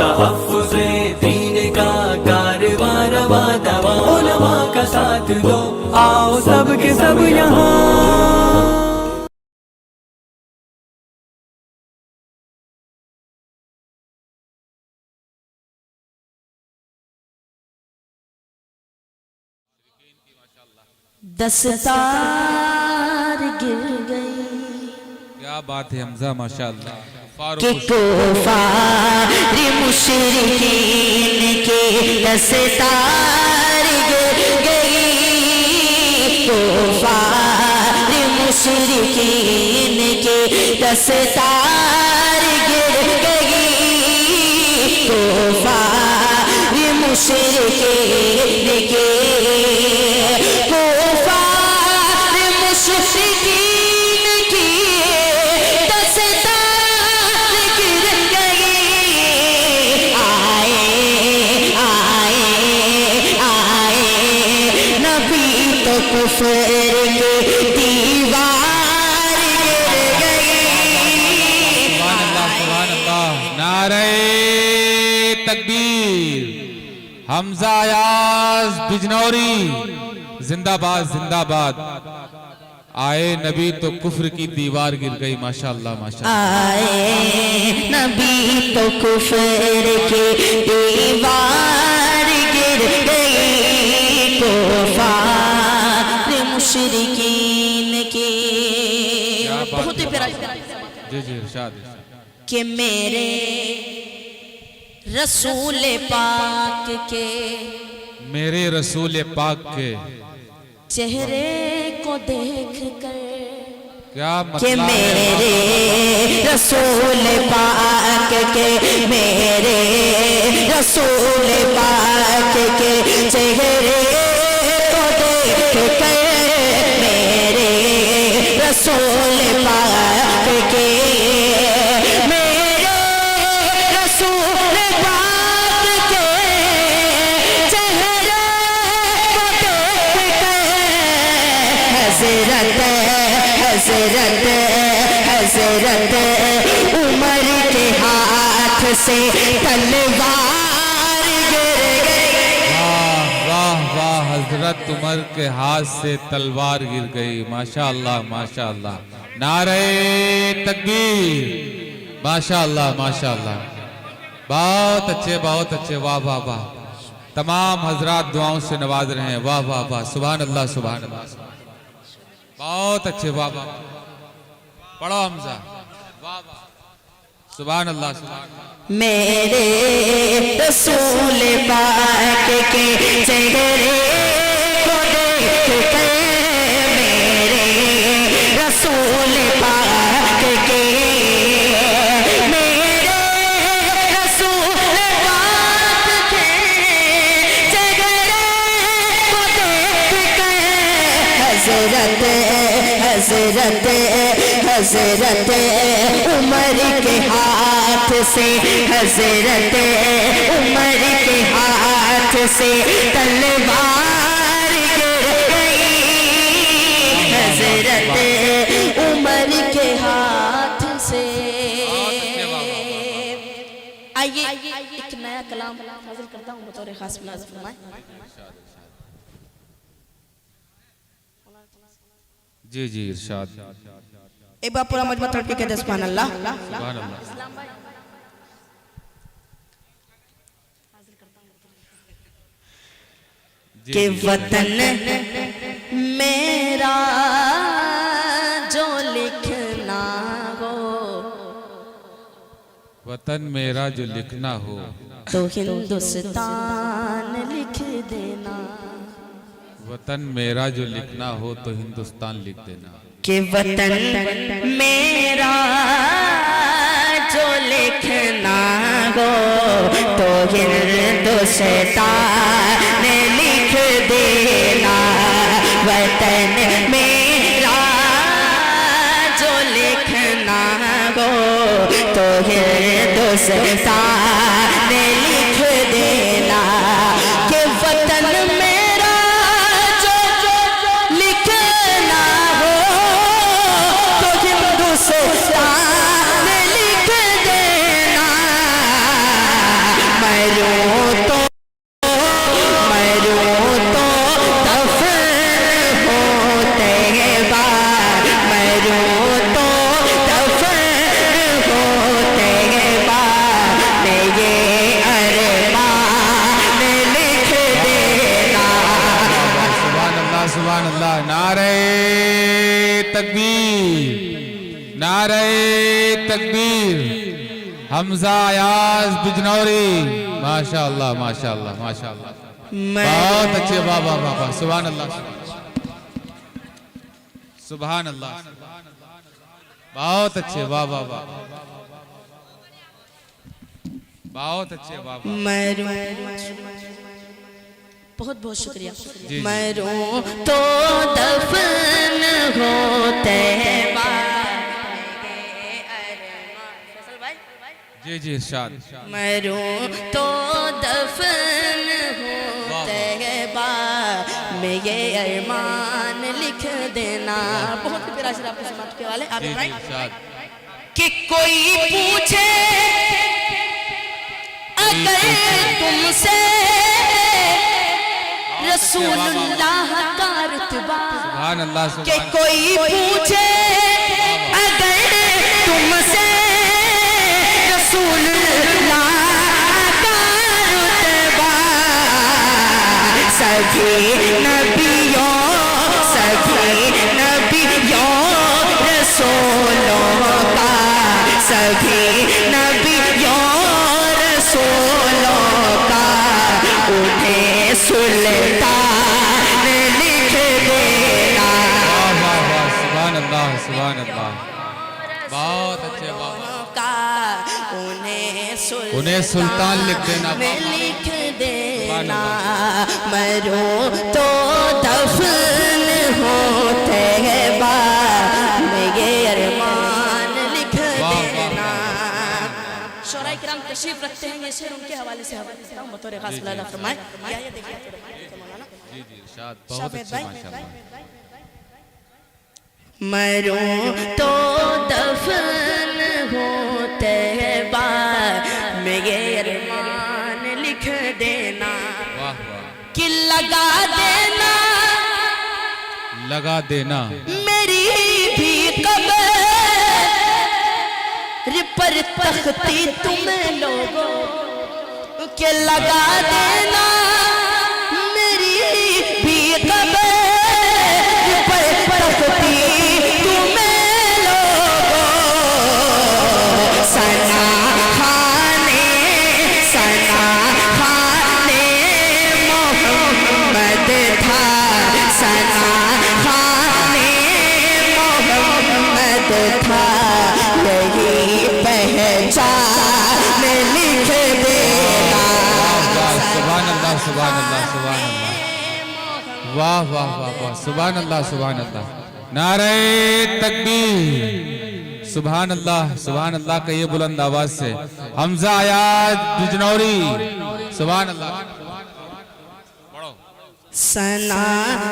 تحفظ دین کا کارواں رواں دواں، علماء کا ساتھ دو، آؤ سب کے سب یہاں۔ دستار گر گئی، کیا بات ہے حمزہ ماشاءاللہ۔ کہ کفار مشرکین کی دستار گر گئی، کفار مشرکین کی دستار گر گئی، کفار مشرکین کی کفر کی دیوار گر گئی۔ سبحان اللہ سبحان اللہ، نعرہ تکبیر۔ حمزہ ایاز بجنوری زندہ باد زندہ باد۔ آئے نبی تو کفر کی دیوار گر گئی، ماشاءاللہ ماشاءاللہ۔ آئے نبی تو کفر کی دیوار گر گئی، کفار مشرکین کی۔ بہت ہی پیارا جی جی ارشاد۔ کہ میرے رسول پاک کے، میرے رسول پاک کے چہرے کو دیکھ کر، کیا کہ مطلب؟ میرے رسول پاک کے، میرے رسول پاک کے چہرے کو دیکھ کر، میرے رسول پاک کے، میرے رسول پاک کے چہرے کو دیکھ کر، حضرت عمر کے ہاتھ سے تلوار گر گئی۔ واہ واہ واہ، حضرت عمر کے ہاتھ سے تلوار گر گئی، ماشاءاللہ ماشاءاللہ۔ نعرہ تکبیر، ماشاءاللہ ماشاءاللہ۔ بہت اچھے بہت اچھے، واہ واہ واہ۔ تمام حضرات دعاؤں سے نواز رہے ہیں، واہ واہ واہ، سبحان اللہ سبحان اللہ۔ بہت اچھے، واہ واہ۔ پڑھو حمزہ، واہ واہ، سبحان اللہ سبحان اللہ۔ میرے رسول پاک کے چہرے کو دیکھ کر، میرے رسول پاک کے، میرے رسول پاک کے چہرے کو دیکھ کر، حضرت عمر کے ہاتھ سے، حضرت عمر کے ہاتھ سے تلوار گر گئی، حضرت عمر کے ہاتھ سے۔ آئیے ایک نیا کلام حاضر کرتا ہوں بطور خاص ملازم فرمائیں۔ جی جی ارشاد۔ ایک بار پورا مجمع تڑپ کے کہتے سبحان اللہ سبحان اللہ۔ کہ وطن میرا جو لکھنا ہو، وطن میرا جو لکھنا ہو، تو ہندوستان لکھ دینا، وطن میرا جو لکھنا ہو تو ہندوستان لکھ دینا۔ کہ وطن میرا جو لکھنا ہو تو ہندوستان لکھ دینا، وطن میرا جو لکھنا ہو تو ہندوستان لکھ دینا، کہ وطن میرا جو لکھنا ہو تو ہندوستان لکھ دینا، تکبیر حمزہ ایاز بجنوری ماشاءاللہ ماشاءاللہ ماشاءاللہ بہت اچھے واہ واہ واہ واہ سبحان اللہ سبحان اللہ بہت اچھے واہ واہ واہ بہت اچھے واہ واہ بہت بہت شکریہ جی مروں تو دفن ہوتے جی جی ارشاد مروں تو دفن ہوتے میں یہ ارمان لکھ دینا بہت ہی پیارا شعر آپ کو سماعت کے والے آپ جی ابراہیم ارشاد کہ کوئی پوچھے اگر تم سے رسول اللہ کا رتبہ سبحان اللہ کہ کوئی پوچھے اگر تم سے رسول اللہ کا رتبہ سبھی نبیوں رسولوں کا سبھی نبیوں رسولوں کا انہیں سلطان لکھ دینا سبحان اللہ سبحان اللہ بہت اچھے بابا کا انہیں سلطان لکھ دینا لکھ دینا مروں تو دفن ہوتے میں یہ ارمان لکھ دینا شعراء کرام تشریف رکھتے ہیں یہ شعر ان کے حوالے سے حوالے کرتا ہوں بطور خاص اللہ فرمائے یہ دیکھیں جی جی ارشاد بہت اچھے ماشاءاللہ مروں تو دفن ہوتے میں یہ ارمان لکھ دینا واہ واہ کہ لگا دینا میری بھی قبر پر تختی تمہیں لوگوں کہ لگا دینا میری بھی قبر پر تختی تمہیں لوگوں سنا خانے محمد تھا سنا خانے محمد تھا یہی پہچان لکھ دینا سبحان اللہ سبحان اللہ سبحان اللہ واہ واہ واہ واہ سبحان اللہ سبحان اللہ نعرہ تکبیر سبحان اللہ کا یہ بلند آواز سے حمزہ ایاز بجنوری سبحان اللہ سنا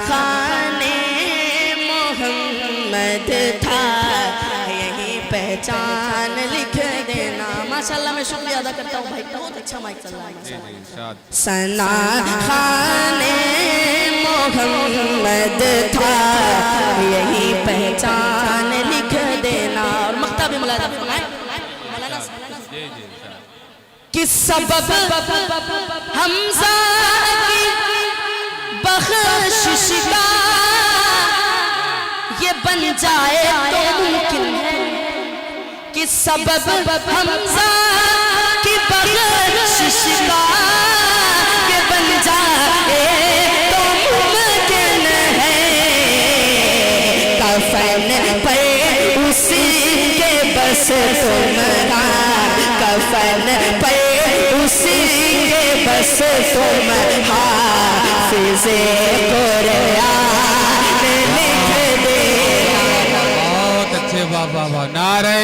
خانے محمد تھا یہی پہچان لکھ دینا ماشاءاللہ میں شکریہ ادا کرتا ہوں بھائی بہت اچھا مائک چل رہا ہے سنا خانے محمد تھا یہی پہچان لکھ دینا اور مقطع بھی ملاحظہ فرمائیں مولانا کس سبب حمزہ کی بخشش کا یہ بن جائے تو ممکن ہے کس سبب حمزہ کی بخشش کا یہ بن جائے تو ممکن ہے کفن پر اسی کے بس تمہارا کفن پر اسی کے بس تم حافظ قرآن لکھ دینا بہت اچھے واہ واہ واہ نعرہ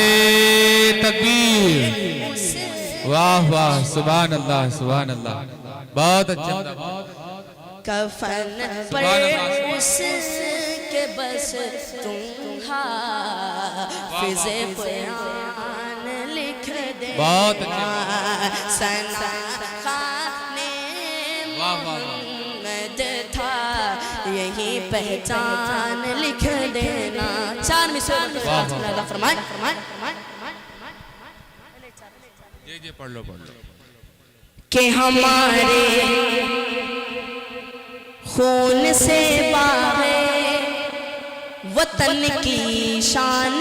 تکبیر واہ واہ سبحان اللہ بہت اچھا کفن پر اس کے بس تم حافظ قرآن لکھ دینا بہت اچھا سنا خانے محمد تھا یہی پہچان لکھ دینا چار مثال فرمائیں جی پڑھ لو کہ ہمارے خون سے باغے وطن کی شان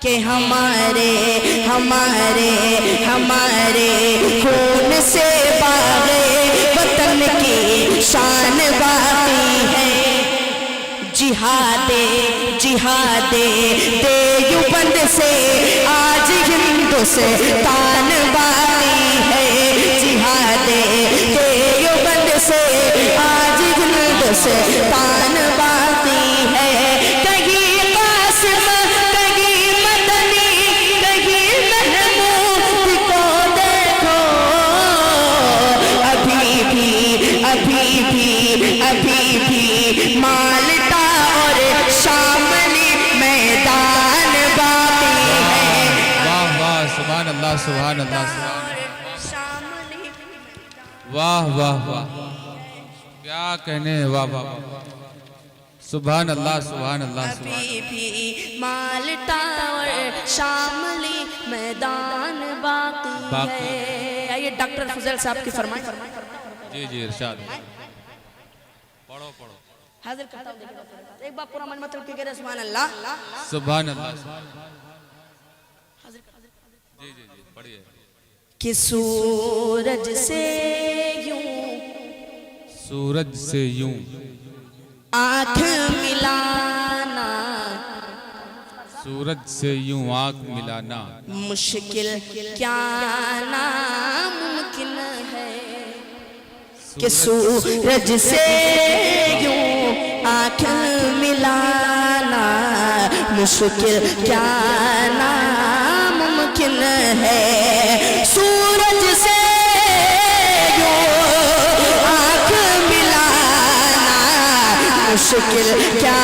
کہ ہمارے ہمارے ہمارے خون سے باغے وطن کی شان باقی ہے جہاد جہاد دیوبند سے آج ہندوستان باقی ہے جہاد دیوبند سے آج ہندوستان باقی ہے کہیں قاسم کہیں مدنی کہیں محمود کو دیکھو ابھی بھی مالٹا اور شاملی میدان باقی ہے واہ واہ سبحان اللہ سبحان اللہ شاملی واہ واہ واہ کیا کہنے ہیں واہ واہ سبحان اللہ سبحان اللہ سبحان ابھی بھی مالٹا اور شاملی میدان باقی ہے آئیے ڈاکٹر فضل صاحب کی فرمائیں جی جی ارشاد پڑھو پڑھو حاضر کرتا ہوں دیکھیں ایک بار پورا من مطلب کہ کہہ سبحان اللہ سبحان اللہ جی جی جی پڑھئے کہ سورج سے یوں سورج سے یوں آنکھ ملانا سورج سے یوں آنکھ ملانا مشکل کیا ناممکن ہے کہ سورج سے یوں آنکھ ملانا مشکل کیا ناممکن ہے سورج سے یوں آنکھ ملانا مشکل کیا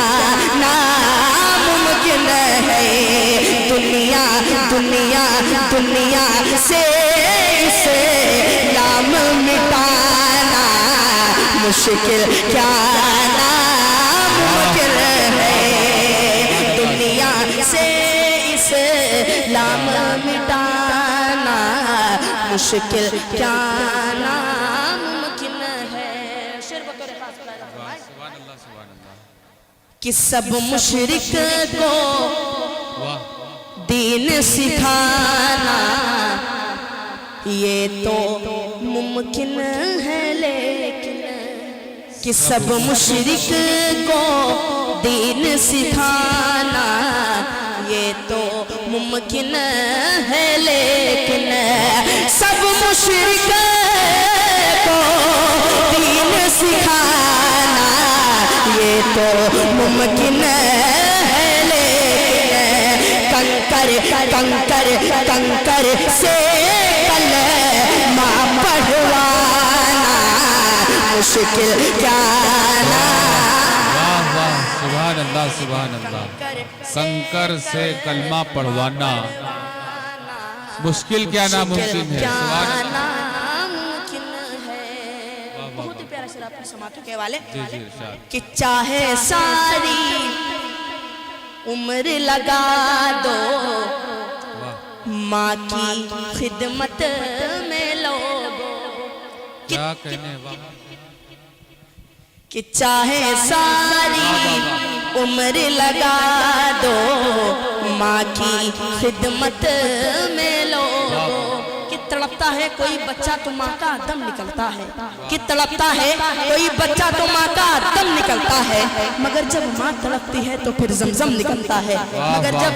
ناممکن ہے دنیا دنیا دنیا سے اسلام مٹانا مشکل کیا ناممکن ہے دنیا سے اسلام مٹانا مشکل کیا ناممکن ہے شعر بطور خاص سبحان اللہ سبحان اللہ کہ سب مشرک کو واہ دین سکھانا یہ تو ممکن ہے لیکن کہ سب مشرک کو دین سکھانا یہ تو ممکن ہے لیکن سب مشرک کو دین سکھانا یہ تو ممکن ہے لیکن کنکر سے کلمہ پڑھوانا مشکل کیا واہ واہ سبحان اللہ سبحان اللہ کنکر سے کلمہ پڑھوانا مشکل کیا ناممکن ہے سبحان اللہ ناممکن ہے بہت ہی پیارا شعر آپ نے سماعتوں کے والے جی جی ارشاد کہ چاہے ساری عمر لگا دو ماں کی خدمت میں لوگو کیا کہنے واہ کہ چاہے ساری عمر لگا دو ماں کی خدمت میں لوگو کہ تڑپتا ہے کوئی بچہ تو ماں کا دم نکلتا ہے کہ تڑپتا ہے کوئی بچہ تو ماں کا دم نکلتا ہے مگر جب ماں تڑپتی ہے تو پھر زمزم نکلتا ہے مگر جب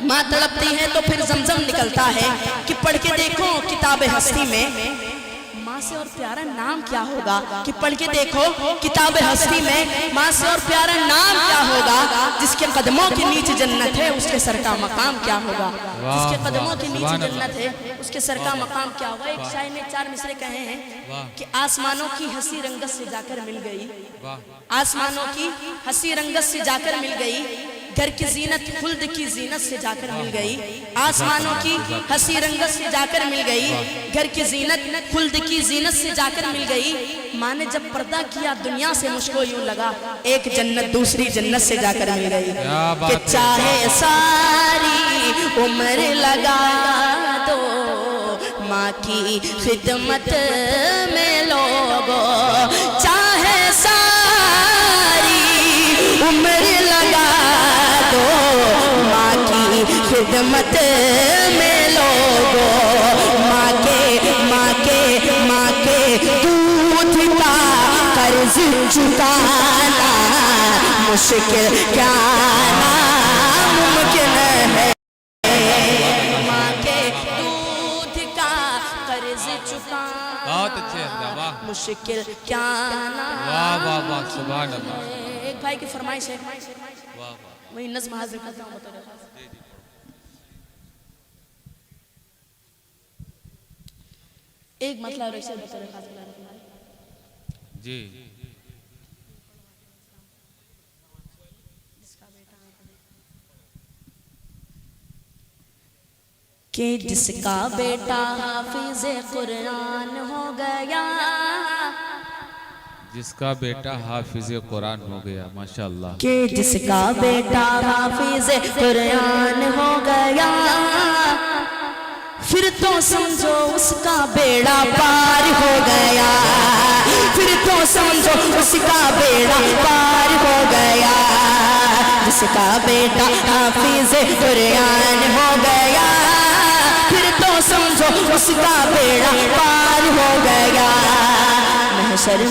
ماں تڑپتی ہے تو پھر زمزم نکلتا ہے کہ پڑھ کے دیکھو کتاب ہستی میں ماں سے اور پیارا نام کیا ہوگا کہ پڑھ کے دیکھو کتاب ہستی میں ماں سے اور پیارا نام کیا ہوگا جس کے قدموں کے نیچے جنت ہے اس کے سر کا مقام کیا ہوگا جس کے قدموں کے نیچے جنت ہے اس کے سر کا مقام کیا ہوگا ایک شاعر نے 4 مصرے کہے ہیں کہ آسمانوں کی ہنسی رنگت سے جا کر مل گئی آسمانوں کی ہنسی رنگت سے جا کر مل گئی گھر کی زینت خلد کی زینت سے جا کر مل گئی آسمانوں کی ہنسی رنگت سے جا کر مل گئی گھر کی زینت خلد کی زینت سے جا کر مل گئی ماں نے جب پردہ کیا دنیا سے مجھ کو یوں لگا ایک جنت دوسری جنت سے جا کر مل گئی کہ چاہے ساری عمر لگا دو ماں کی خدمت میں لوگو چاہے ساری عمر لگا دو خدمت میں لوگوں ماں کے دودھ کا قرض چکانا مشکل کیا ناممکن ہے ماں کے دودھ کا قرض چکانا بہت اچھے حضرت واہ مشکل کیا واہ واہ واہ سبحان اللہ ایک بھائی کی فرمائش ہے واہ واہ وہی نظم حاضر کرتا ہوں بطور خاص ایک مطلب اور ایک سے بطور خاص بلا رہا ہوں جی کہ جس کا بیٹا حافظ قرآن ہو گیا جس کا بیٹا حافظ قرآن ہو گیا ماشاءاللہ کہ جس کا بیٹا حافظ قرآن ہو گیا پھر تو سمجھو اس کا بیڑا پار ہو گیا پھر تو سمجھو اس کا بیڑا پار ہو گیا جس کا بیٹا حافظ قرآن ہو گیا پھر تو سمجھو اس کا بیڑا پار ہو گیا محشر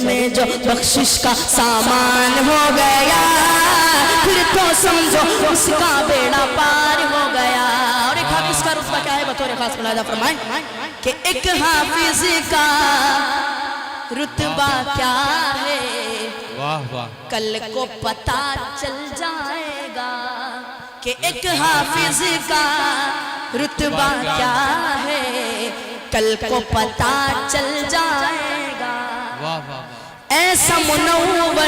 میں جو بخشش کا سامان ہو گیا پھر تو سمجھو اس کا بیڑا پار ہو گیا اور ایک حافظ کا رتبہ کیا ہے بطور خاص ملاحظہ فرمائیں کہ ایک حافظ کا رتبہ کیا ہے واہ واہ کل کو پتہ چل جائے گا کہ ایک حافظ کا رتبہ کیا ہے کل کو پتہ چل جائے گا واہ واہ ایسا منور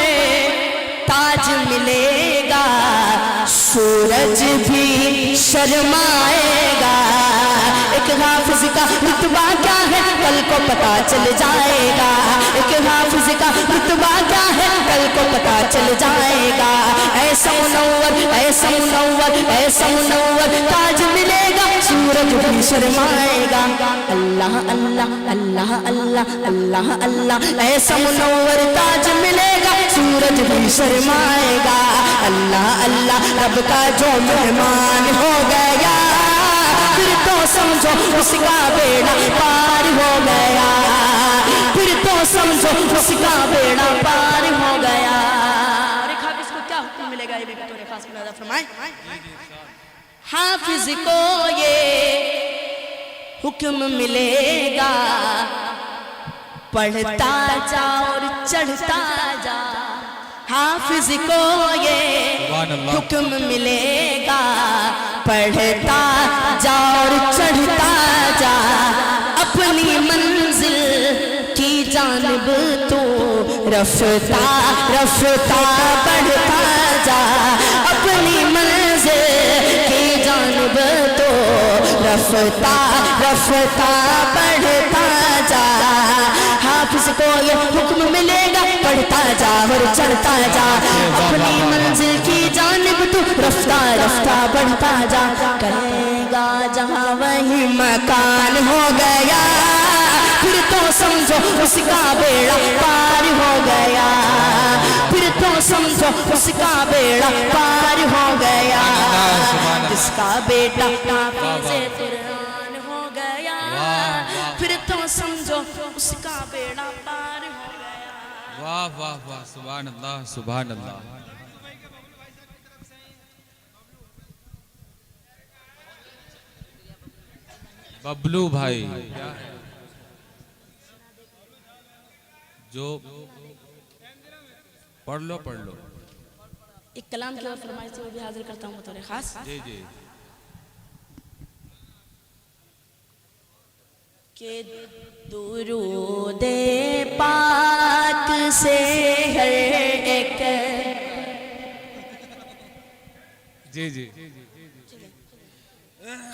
تاج ملے گا سورج بھی شرمائے گا ایک حافظ کا رتبہ کیا ہے کل کو پتہ چل جائے گا ایک حافظ کا رتبہ کیا ہے کل کو پتہ چل جائے گا ایسا منور تاج ملے گا سورج بھی شرمائے گا اللہ اللہ اللہ اللہ اللہ اللہ ایسا منور تاج ملے گا سورج بھی شرمائے گا اللہ اللہ رب کا جو مہمان ہو گیا پھر تو سمجھو اس کا بیڑا پار ہو گیا پھر تو سمجھو اس کا بیڑا پار ہو گیا اور ایک حافظ کو کیا حکم ملے گا یہ بھی بطور خاص ملاحظہ فرمائیں حافظ کو یہ حکم ملے گا پڑھتا جا اور چڑھتا جا حافظ کو یہ حکم ملے گا پڑھتا جا اور چڑھتا جا اپنی منزل کی جانب تو رفتہ بڑھتا جا اپنی منزل کی جانب تو رفتہ بڑھتا جا حافظ کو یہ حکم ملے گا پڑھتا جا اور چڑھتا جا اپنی منزل کی جانب تو رفتہ بڑھتا جا کرے گا جہاں وہی مکان ہو گیا پھر تو سمجھو اس کا بیڑا پار ہو گیا پھر تو سمجھو اس کا بیڑا پار ہو گیا جس کا بیٹا حافظ قرآن ہو گیا پھر تو سمجھو اس کا بیڑا پار ہو گیا واہ واہ واہ سبحان اللہ سبحان اللہ ببلو بھائی جو پڑھ لو ایک کلام کی اور فرمائش سے وہ بھی حاضر کرتا ہوں بطور خاص جی جی کہ درود پاک سے ہر ایک جی جی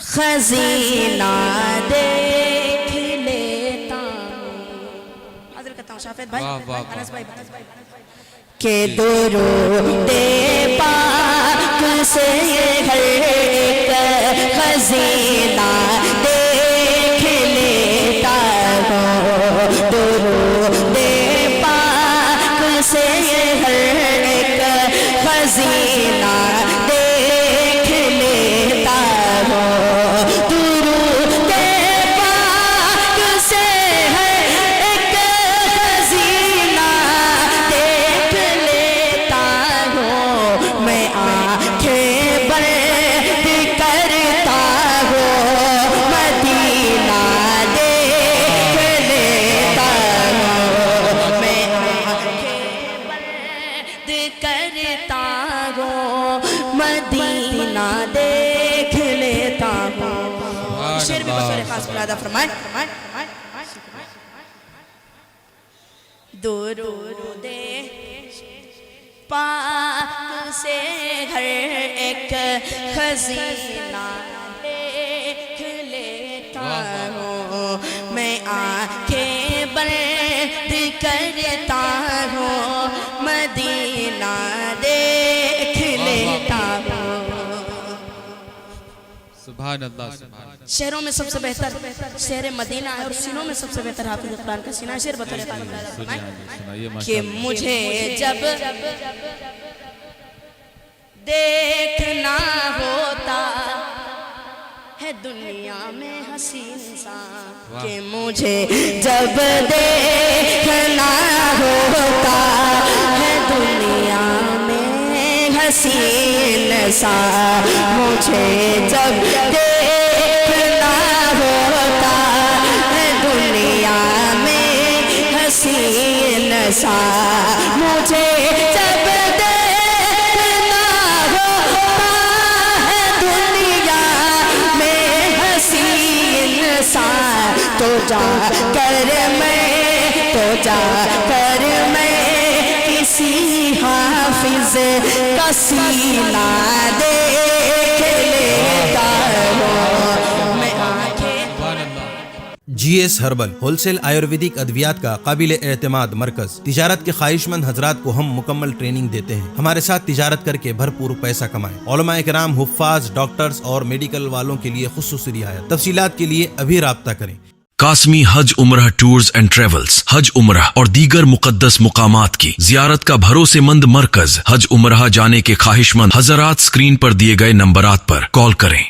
خزینہ دیکھ لیتا ہوں حاضر کرتا ہوں شافعت بھائی انس بھائی کہ درود پاک سے ہر ایک خزینہ دیکھ لیتا ہوں درود پاک سے ہر ایک خزینہ شعر بھی بطور خاص ملاحظہ فرمائیں. درود پاک سے ہر ایک خزینہ دیکھ لیتا ہوں میں آنکھیں بند کرتا ہوں مدینہ دیکھ لیتا ہوں. سبحان اللہ سبحان اللہ. شہروں میں سب سے بہتر شہر مدینہ ہے اور سینوں میں سب سے بہتر حافظ قرآن کا سینہ. شعر بطور خاص کہ مجھے جب دیکھنا ہوتا ہے دنیا میں حسین سا کہ مجھے جب دیکھنا ہوتا ہے دنیا میں حسین سا مجھے جب دیکھنا ہوتا ہے دنیا میں حسین سا مجھے جب دیکھنا ہوتا ہے دنیا میں حسین سا تو جا کر میں کسی حافظ کا سینہ دیکھ لیتا ہوں میں آنکھیں. G S herbal wholesale Ayurvedic ادویات کا قابل اعتماد مرکز. تجارت کے خواہشمند حضرات کو ہم مکمل ٹریننگ دیتے ہیں. ہمارے ساتھ تجارت کر کے بھرپور پیسہ کمائیں. علماء کرام، حفاظ، ڈاکٹرز اور میڈیکل والوں کے لیے خصوصی رعایت. تفصیلات کے لیے ابھی رابطہ کریں. قاسمی حج عمرہ ٹورز اینڈ ٹریولز حج عمرہ اور دیگر مقدس مقامات کی زیارت کا بھروسے مند مرکز. حج عمرہ جانے کے خواہشمند حضرات اسکرین پر دیے گئے نمبرات پر کال کریں.